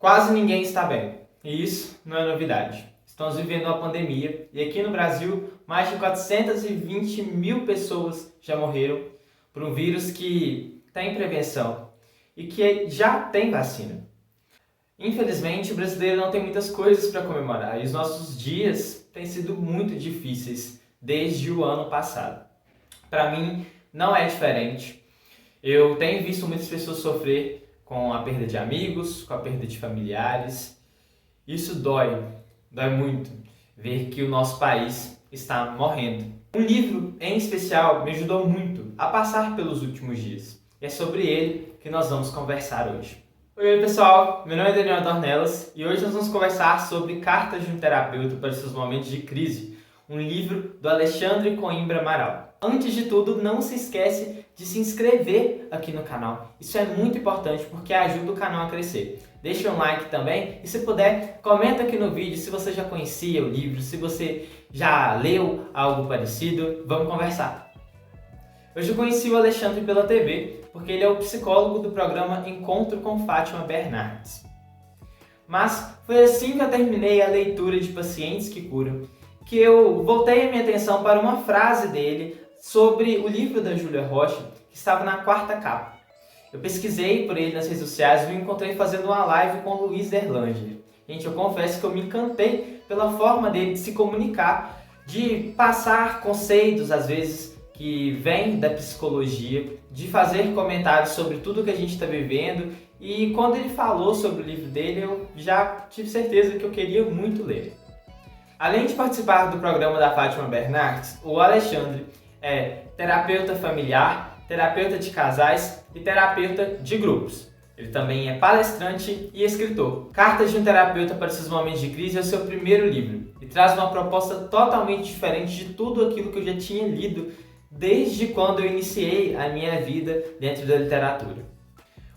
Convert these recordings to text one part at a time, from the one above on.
Quase ninguém está bem, e isso não é novidade. Estamos vivendo uma pandemia e aqui no Brasil mais de 420 mil pessoas já morreram por um vírus que tem prevenção e que já tem vacina. Infelizmente, o brasileiro não tem muitas coisas para comemorar e os nossos dias têm sido muito difíceis desde o ano passado. Para mim, não é diferente. Eu tenho visto muitas pessoas sofrer com a perda de amigos, com a perda de familiares. Isso dói muito, ver que o nosso país está morrendo. Um livro em especial me ajudou muito a passar pelos últimos dias. E é sobre ele que nós vamos conversar hoje. Oi pessoal, meu nome é Daniel Dornelas e hoje nós vamos conversar sobre Cartas de um Terapeuta para os seus momentos de crise, um livro do Alexandre Coimbra Amaral. Antes de tudo, não se esquece de se inscrever aqui no canal. Isso é muito importante porque ajuda o canal a crescer. Deixa um like também e se puder, comenta aqui no vídeo se você já conhecia o livro, se você já leu algo parecido, vamos conversar. Eu já conheci o Alexandre pela TV, porque ele é o psicólogo do programa Encontro com Fátima Bernardes. Mas foi assim que eu terminei a leitura de Pacientes que Curam, que eu voltei a minha atenção para uma frase dele sobre o livro da Júlia Rocha, que estava na quarta capa. Eu pesquisei por ele nas redes sociais e o encontrei fazendo uma live com o Luiz Erlanger. Gente, eu confesso que eu me encantei pela forma dele de se comunicar, de passar conceitos, às vezes, que vêm da psicologia, de fazer comentários sobre tudo que a gente está vivendo. E quando ele falou sobre o livro dele, eu já tive certeza que eu queria muito ler. Além de participar do programa da Fátima Bernardes, o Alexandre é terapeuta familiar, terapeuta de casais e terapeuta de grupos. Ele também é palestrante e escritor. Cartas de um Terapeuta para os seus momentos de crise é o seu primeiro livro e traz uma proposta totalmente diferente de tudo aquilo que eu já tinha lido desde quando eu iniciei a minha vida dentro da literatura.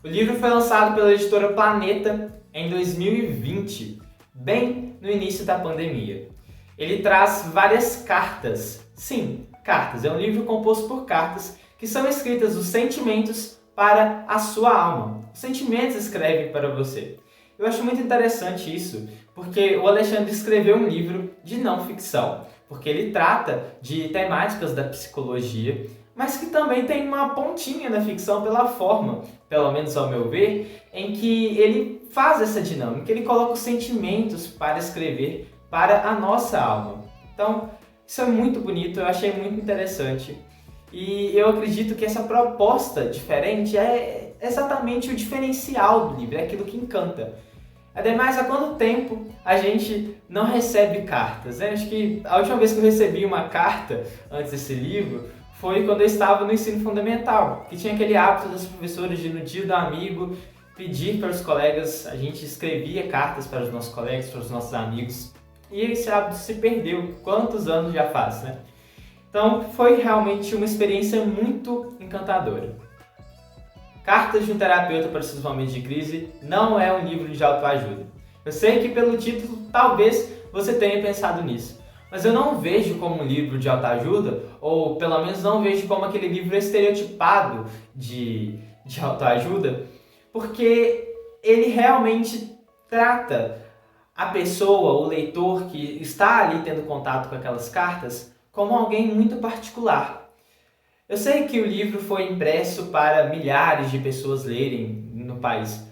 O livro foi lançado pela editora Planeta em 2020, bem no início da pandemia. Ele traz várias cartas. Sim, cartas. É um livro composto por cartas que são escritas os sentimentos para a sua alma. Os sentimentos escrevem para você. Eu acho muito interessante isso, porque o Alexandre escreveu um livro de não ficção, porque ele trata de temáticas da psicologia, mas que também tem uma pontinha na ficção pela forma, pelo menos ao meu ver, em que ele faz essa dinâmica, ele coloca os sentimentos para escrever para a nossa alma. Então, isso é muito bonito, eu achei muito interessante. E eu acredito que essa proposta diferente é exatamente o diferencial do livro, é aquilo que encanta. Ademais, há quanto tempo a gente não recebe cartas, né? Acho que a última vez que eu recebi uma carta antes desse livro foi quando eu estava no ensino fundamental, que tinha aquele hábito das professoras de no dia do amigo pedir para os colegas, a gente escrevia cartas para os nossos colegas, para os nossos amigos, e esse hábito se perdeu. Quantos anos já faz, né? Então foi realmente uma experiência muito encantadora. Cartas de um Terapeuta para os seus momentos de crise não é um livro de autoajuda. Eu sei que pelo título talvez você tenha pensado nisso, mas eu não vejo como um livro de autoajuda, ou pelo menos não vejo como aquele livro estereotipado de autoajuda, porque ele realmente trata a pessoa, o leitor que está ali tendo contato com aquelas cartas, como alguém muito particular. Eu sei que o livro foi impresso para milhares de pessoas lerem no país,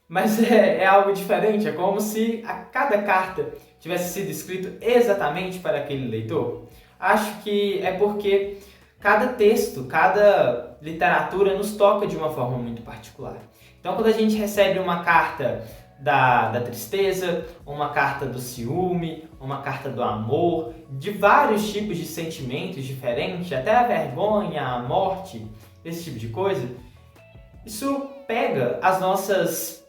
mas é algo diferente, é como se a cada carta tivesse sido escrito exatamente para aquele leitor. Acho que é porque cada texto, cada literatura nos toca de uma forma muito particular. Então quando a gente recebe uma carta da tristeza, uma carta do ciúme, uma carta do amor, de vários tipos de sentimentos diferentes, até a vergonha, a morte, esse tipo de coisa, isso pega as nossas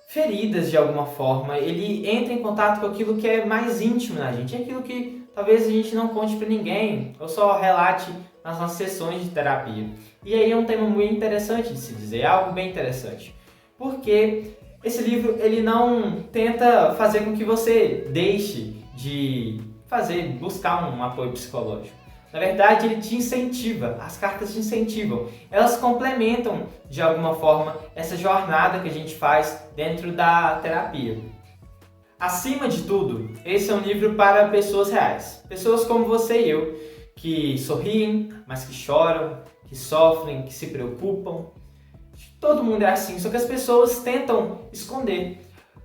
feridas de alguma forma, ele entra em contato com aquilo que é mais íntimo na gente, aquilo que talvez a gente não conte para ninguém, ou só relate nas nossas sessões de terapia. E aí é um tema muito interessante de se dizer, é algo bem interessante, porque esse livro ele não tenta fazer com que você deixe de buscar um apoio psicológico, Na verdade, ele te incentiva, as cartas te incentivam. Elas complementam, de alguma forma, essa jornada que a gente faz dentro da terapia. Acima de tudo, esse é um livro para pessoas reais. Pessoas como você e eu, que sorriem, mas que choram, que sofrem, que se preocupam. Todo mundo é assim, só que as pessoas tentam esconder.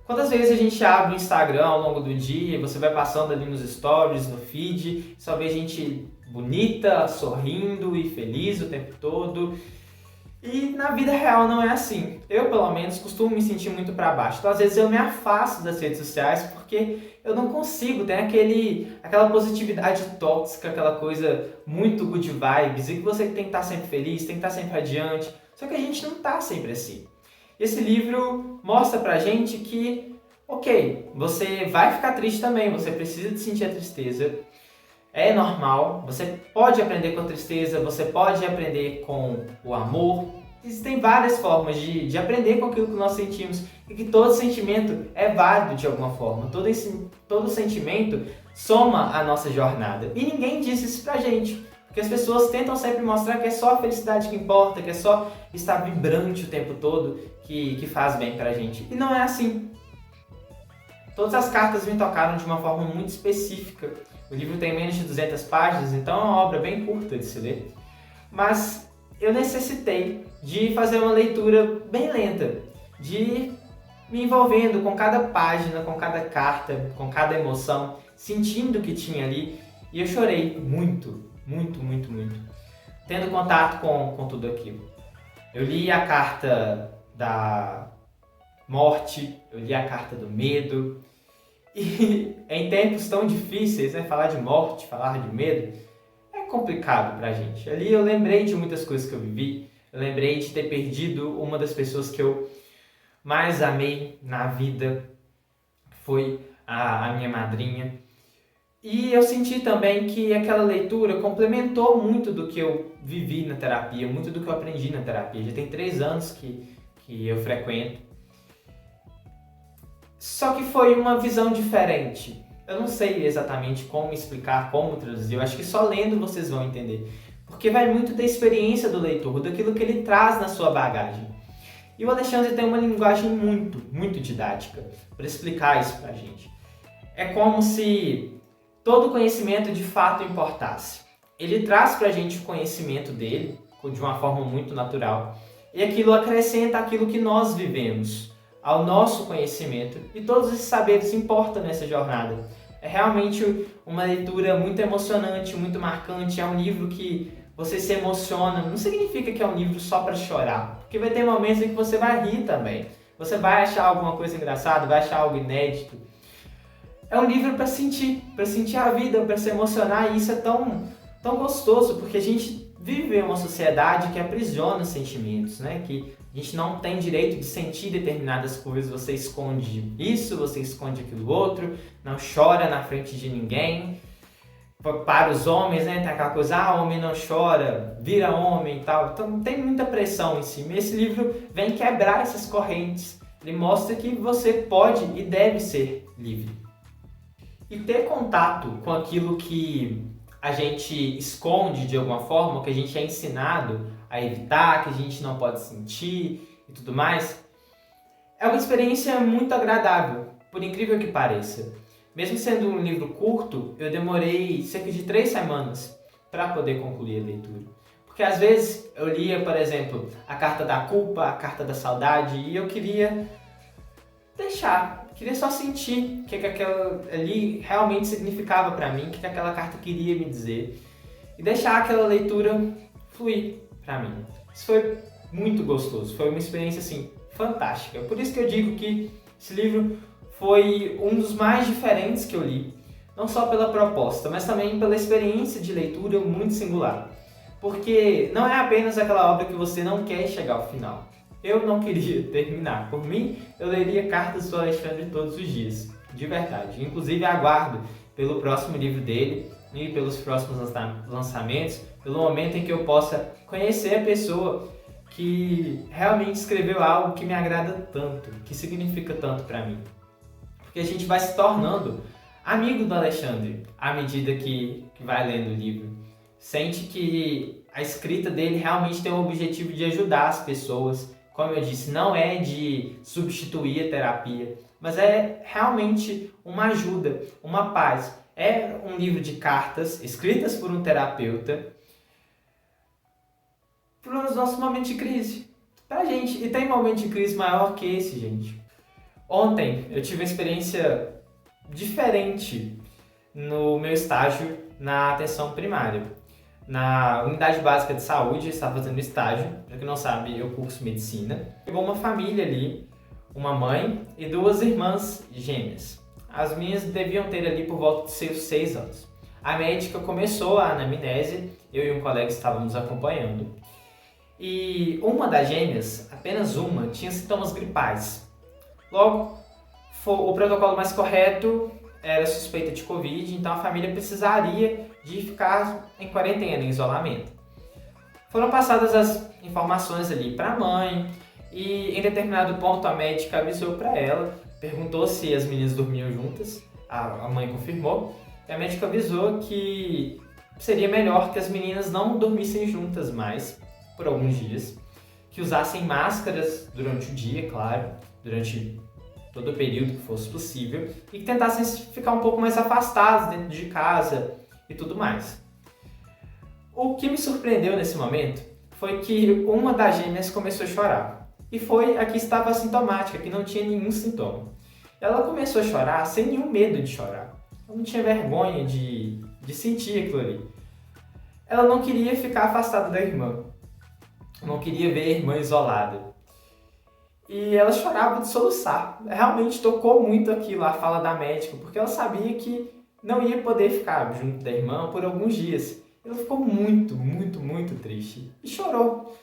Quantas vezes a gente abre o Instagram ao longo do dia, você vai passando ali nos stories, no feed, só vê gente bonita, sorrindo e feliz o tempo todo. E na vida real não é assim. Eu, pelo menos, costumo me sentir muito para baixo. Então, às vezes, eu me afasto das redes sociais porque eu não consigo. Tem aquela positividade tóxica, aquela coisa muito good vibes, e que você tem que estar sempre feliz, tem que estar sempre adiante. Só que a gente não está sempre assim. Esse livro mostra pra gente que, ok, você vai ficar triste também, você precisa de sentir a tristeza. É normal, você pode aprender com a tristeza, você pode aprender com o amor. Existem várias formas de aprender com aquilo que nós sentimos e que todo sentimento é válido de alguma forma. Todo sentimento soma a nossa jornada. E ninguém disse isso pra gente, porque as pessoas tentam sempre mostrar que é só a felicidade que importa, que é só estar vibrante o tempo todo que faz bem pra gente. E não é assim. Todas as cartas me tocaram de uma forma muito específica. O livro tem menos de 200 páginas, então é uma obra bem curta de se ler. Mas eu necessitei de fazer uma leitura bem lenta, de ir me envolvendo com cada página, com cada carta, com cada emoção, sentindo o que tinha ali. E eu chorei muito, muito, muito, muito, tendo contato com tudo aquilo. Eu li a carta da morte, eu li a carta do medo. E em tempos tão difíceis, né, falar de morte, falar de medo, é complicado pra gente. Ali eu lembrei de muitas coisas que eu vivi, eu lembrei de ter perdido uma das pessoas que eu mais amei na vida, que foi a minha madrinha. E eu senti também que aquela leitura complementou muito do que eu vivi na terapia, muito do que eu aprendi na terapia. Já tem 3 anos que eu frequento. Só que foi uma visão diferente. Eu não sei exatamente como explicar, como traduzir. Eu acho que só lendo vocês vão entender. Porque vai muito da experiência do leitor, daquilo que ele traz na sua bagagem. E o Alexandre tem uma linguagem muito, muito didática para explicar isso pra gente. É como se todo conhecimento de fato importasse. Ele traz pra gente o conhecimento dele de uma forma muito natural. E aquilo acrescenta aquilo que nós vivemos ao nosso conhecimento, e todos esses saberes importam nessa jornada. É realmente uma leitura muito emocionante, muito marcante, é um livro que você se emociona. Não significa que é um livro só para chorar, porque vai ter momentos em que você vai rir também. Você vai achar alguma coisa engraçada, vai achar algo inédito. É um livro para sentir a vida, para se emocionar, e isso é tão gostoso, porque a gente vive em uma sociedade que aprisiona os sentimentos, né? Que a gente não tem direito de sentir determinadas coisas, você esconde isso, você esconde aquilo outro, não chora na frente de ninguém. Para os homens, né, tem aquela coisa, homem não chora, vira homem e tal. Então tem muita pressão em cima. E esse livro vem quebrar essas correntes. Ele mostra que você pode e deve ser livre. E ter contato com aquilo que a gente esconde de alguma forma, que a gente é ensinado a evitar, que a gente não pode sentir e tudo mais, é uma experiência muito agradável, por incrível que pareça. Mesmo sendo um livro curto, eu demorei cerca de 3 semanas para poder concluir a leitura. Porque às vezes eu lia, por exemplo, a carta da culpa, a carta da saudade, e eu queria só sentir o que aquela ali realmente significava para mim, o que aquela carta queria me dizer, e deixar aquela leitura fluir para mim. Isso foi muito gostoso, foi uma experiência assim fantástica. Por isso que eu digo que esse livro foi um dos mais diferentes que eu li, não só pela proposta, mas também pela experiência de leitura muito singular. Porque não é apenas aquela obra que você não quer chegar ao final. Eu não queria terminar. Por mim, eu leria Cartas do Alexandre todos os dias, de verdade. Inclusive, aguardo pelo próximo livro dele e pelos próximos lançamentos, pelo momento em que eu possa conhecer a pessoa que realmente escreveu algo que me agrada tanto, que significa tanto para mim. Porque a gente vai se tornando amigo do Alexandre à medida que vai lendo o livro. sente que a escrita dele realmente tem o objetivo de ajudar as pessoas. Como eu disse, não é de substituir a terapia, mas é realmente uma ajuda, uma paz. É um livro de cartas escritas por um terapeuta para os nossos momentos de crise. Pra gente. E tem momento de crise maior que esse, gente. Ontem eu tive uma experiência diferente no meu estágio na atenção primária. Na unidade básica de saúde, eu estava fazendo estágio. Para quem não sabe, eu curso medicina. Chegou uma família ali, uma mãe e 2 irmãs gêmeas. As minhas deviam ter ali por volta de seus 6 anos. A médica começou a anamnese, eu e um colega estávamos acompanhando. E uma das gêmeas, apenas uma, tinha sintomas gripais. Logo, o protocolo mais correto era suspeita de Covid, então a família precisaria de ficar em quarentena, em isolamento. Foram passadas as informações ali para a mãe e em determinado ponto a médica avisou para ela, perguntou se as meninas dormiam juntas, a mãe confirmou, e a médica avisou que seria melhor que as meninas não dormissem juntas mais por alguns dias, que usassem máscaras durante o dia, claro, durante todo o período que fosse possível, e que tentassem ficar um pouco mais afastados dentro de casa e tudo mais. O que me surpreendeu nesse momento foi que uma das gêmeas começou a chorar, e foi a que estava assintomática, que não tinha nenhum sintoma. Ela começou a chorar sem nenhum medo de chorar, ela não tinha vergonha de sentir aquilo ali. Ela não queria ficar afastada da irmã, não queria ver a irmã isolada. E ela chorava de soluçar. Realmente tocou muito aquilo, a fala da médica, porque ela sabia que não ia poder ficar junto da irmã por alguns dias. Ela ficou muito, muito, muito triste e chorou.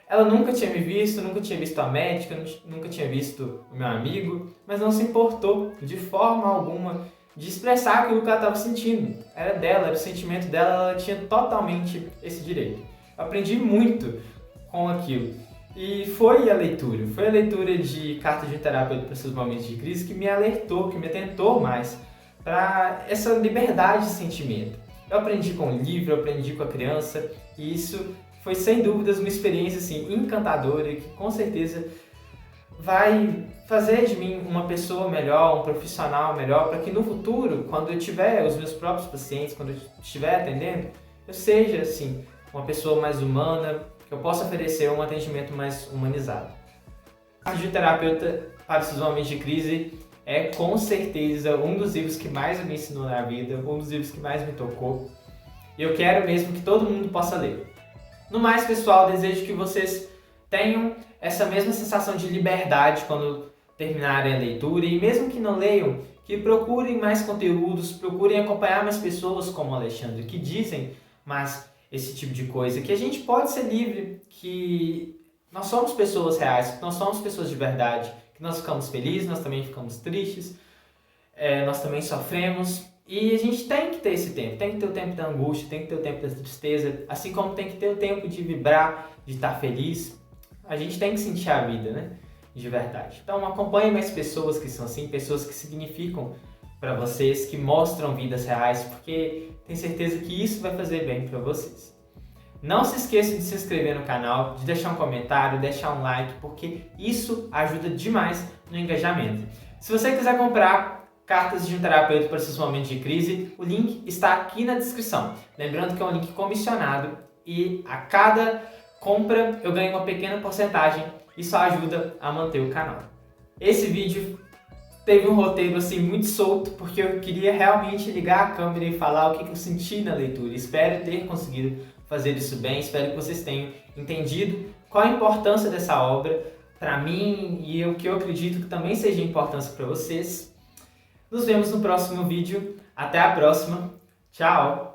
Ela nunca tinha me visto, nunca tinha visto a médica, nunca tinha visto o meu amigo, mas não se importou de forma alguma de expressar aquilo que ela estava sentindo. Era dela, era o sentimento dela, ela tinha totalmente esse direito. Eu aprendi muito com aquilo. E foi a leitura de Cartas de um Terapeuta para seus momentos de crise que me alertou, que me atentou mais para essa liberdade de sentimento. Eu aprendi com o livro, eu aprendi com a criança e isso foi sem dúvidas uma experiência assim, encantadora e que com certeza vai fazer de mim uma pessoa melhor, um profissional melhor, para que no futuro, quando eu tiver os meus próprios pacientes, quando eu estiver atendendo, eu seja assim, uma pessoa mais humana, que eu possa oferecer um atendimento mais humanizado. A Terapeuta para os momentos de crise é com certeza um dos livros que mais me ensinou na vida, um dos livros que mais me tocou. E eu quero mesmo que todo mundo possa ler. No mais, pessoal, desejo que vocês tenham essa mesma sensação de liberdade quando terminarem a leitura e mesmo que não leiam, que procurem mais conteúdos, procurem acompanhar mais pessoas como o Alexandre, que dizem mais esse tipo de coisa, que a gente pode ser livre, que nós somos pessoas reais, que nós somos pessoas de verdade, que nós ficamos felizes, nós também ficamos tristes, nós também sofremos, e a gente tem que ter esse tempo, tem que ter o tempo da angústia, tem que ter o tempo da tristeza, assim como tem que ter o tempo de vibrar, de estar feliz, a gente tem que sentir a vida, né? De verdade. Então acompanhe mais pessoas que são assim, pessoas que significam para vocês, que mostram vidas reais, porque tenho certeza que isso vai fazer bem para vocês. Não se esqueça de se inscrever no canal, de deixar um comentário, deixar um like, porque isso ajuda demais no engajamento. Se você quiser comprar Cartas de um Terapeuta para seus momentos de crise, o link está aqui na descrição. Lembrando que é um link comissionado e a cada compra eu ganho uma pequena porcentagem e só ajuda a manter o canal. Esse vídeo teve um roteiro assim muito solto, porque eu queria realmente ligar a câmera e falar o que eu senti na leitura. Espero ter conseguido fazer isso bem, espero que vocês tenham entendido qual a importância dessa obra para mim e o que eu acredito que também seja de importância para vocês. Nos vemos no próximo vídeo. Até a próxima. Tchau!